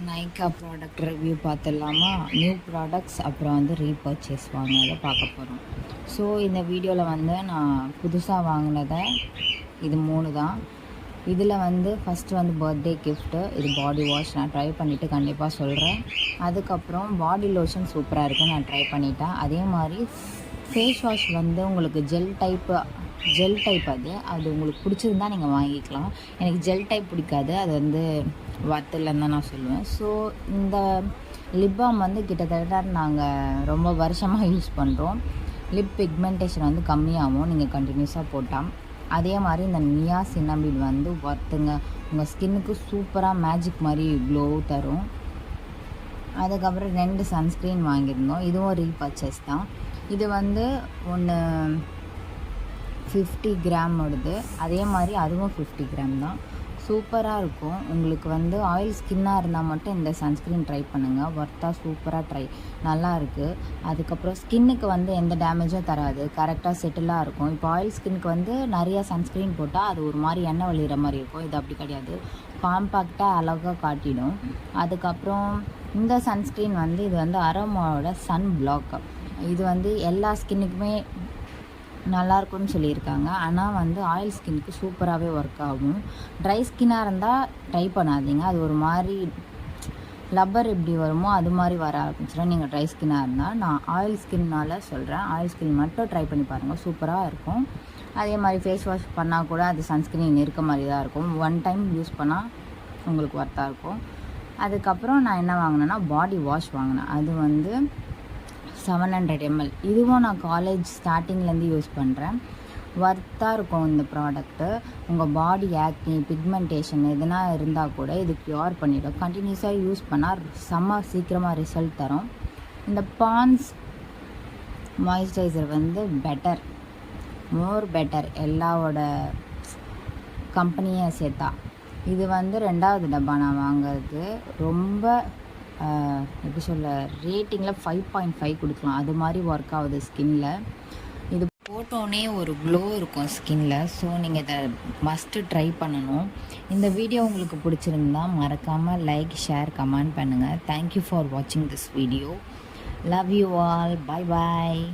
Nykaa product review பார்த்துடலாமா? New products அப்புறம் வந்து ரீபர்ச்சேஸ் வாங்கினதை பார்க்க போகிறோம். ஸோ இந்த வீடியோவில் வந்து நான் புதுசாக வாங்கினதை இது 3 தான். இதில் வந்து ஃபஸ்ட்டு வந்து பர்த்டே கிஃப்ட்டு, இது பாடி வாஷ் நான் ட்ரை பண்ணிவிட்டு கண்டிப்பாக சொல்கிறேன். அதுக்கப்புறம் பாடி லோஷன் சூப்பராக இருக்குது, நான் ட்ரை பண்ணிட்டேன். அதே மாதிரி ஃபேஸ் வாஷ் வந்து உங்களுக்கு ஜெல் டைப் அது உங்களுக்கு பிடிச்சிருந்தா நீங்கள் வாங்கிக்கலாம். எனக்கு ஜெல் டைப் பிடிக்காது, அது வந்து வர்த்தில்லைன்னு தான் நான் சொல்லுவேன். ஸோ இந்த லிப் பாம் வந்து கிட்டத்தட்ட நாங்கள் ரொம்ப வருஷமாக யூஸ் பண்ணுறோம். லிப் பிக்மெண்டேஷன் வந்து கம்மியாகும் நீங்கள் கண்டினியூஸாக போட்டால். அதே மாதிரி இந்த நியாசினமைட் வந்து வர்த்துங்க, உங்கள் ஸ்கின்னுக்கு சூப்பராக மேஜிக் மாதிரி க்ளோ தரும். அதுக்கப்புறம் 2 சன்ஸ்க்ரீன் வாங்கியிருந்தோம், இதுவும் ரீபர்ச்சேஸ் தான். இது வந்து ஒன்று 50 கிராம் வருது, அதே மாதிரி அதுவும் 50 கிராம் தான். சூப்பராக இருக்கும். உங்களுக்கு வந்து ஆயில் ஸ்கின்னாக இருந்தால் மட்டும் இந்த சன்ஸ்க்ரீன் ட்ரை பண்ணுங்கள், ஒர்த்தாக சூப்பராக நல்லா இருக்குது. அதுக்கப்புறம் ஸ்கின்னுக்கு வந்து எந்த டேமேஜும் தராது, கரெக்டாக செட்டிலாக இருக்கும். இப்போ ஆயில் ஸ்கின்னுக்கு வந்து நிறையா சன்ஸ்க்ரீன் போட்டால் அது ஒரு மாதிரி எண்ணெய் வழிகிற மாதிரி இருக்கும், இது அப்படி கிடையாது, காம்பேக்டாக அழகாக காட்டிடும். அதுக்கப்புறம் இந்த சன்ஸ்க்ரீன் வந்து இது வந்து அரோமாவோட சன் பிளாக். இது வந்து எல்லா ஸ்கின்னுக்குமே நல்லாயிருக்குன்னு சொல்லியிருக்காங்க. ஆனால் வந்து ஆயில் ஸ்கின்னுக்கு சூப்பராகவே ஒர்க் ஆகும். ட்ரை ஸ்கின்னாக இருந்தால் ட்ரை பண்ணாதீங்க, அது ஒரு மாதிரி லப்பர் எப்படி வருமோ அது மாதிரி வர ஆரம்பிச்சிடும் நீங்கள் ட்ரை ஸ்கின்னாக இருந்தால். நான் ஆயில் ஸ்கின்னால் சொல்கிறேன், ஆயில் ஸ்கின் மட்டும் ட்ரை பண்ணி பாருங்கள், சூப்பராக இருக்கும். அதே மாதிரி ஃபேஸ் வாஷ் பண்ணால் கூட அது சன்ஸ்க்ரீன் இருக்க மாதிரி தான் இருக்கும். 1 டைம் யூஸ் பண்ணால் உங்களுக்கு ஒர்த்தாக இருக்கும். அதுக்கப்புறம் நான் என்ன வாங்கினேன்னா பாடி வாஷ் வாங்கினேன், அது வந்து 700 ml. இதுவும் நான் காலேஜ் ஸ்டார்டிங்லேருந்து யூஸ் பண்ணுறேன், ஒர்த்தாக இருக்கும் இந்த ப்ராடக்ட்டு. உங்கள் பாடி ஆக்னி பிக்மெண்டேஷன் எதுனா இருந்தால் கூட இது க்யூர் பண்ணிவிடும். கண்டினியூஸாக யூஸ் பண்ணால் சீக்கிரமாக ரிசல்ட் தரும். இந்த பான்ஸ் மாய்ஸ்சரைசர் வந்து மோர் பெட்டர் எல்லாவோட கம்பெனியை சேர்த்தா. இது வந்து 2வது டப்பா நான் வாங்குறது. ரொம்ப எப்படி சொல்ல, ரேட்டிங்கில் 5.5 கொடுக்கலாம், அது மாதிரி ஒர்க் ஆகுது ஸ்கின்னில். இது போட்டோன்னே ஒரு க்ளோ இருக்கும் ஸ்கின்னில். ஸோ நீங்கள் இதை மஸ்ட்டு ட்ரை பண்ணணும். இந்த வீடியோ உங்களுக்கு பிடிச்சிருந்தா மறக்காமல் லைக், ஷேர், கமெண்ட் பண்ணுங்கள். தேங்க்யூ ஃபார் வாட்சிங் this video. Love you all. Bye bye.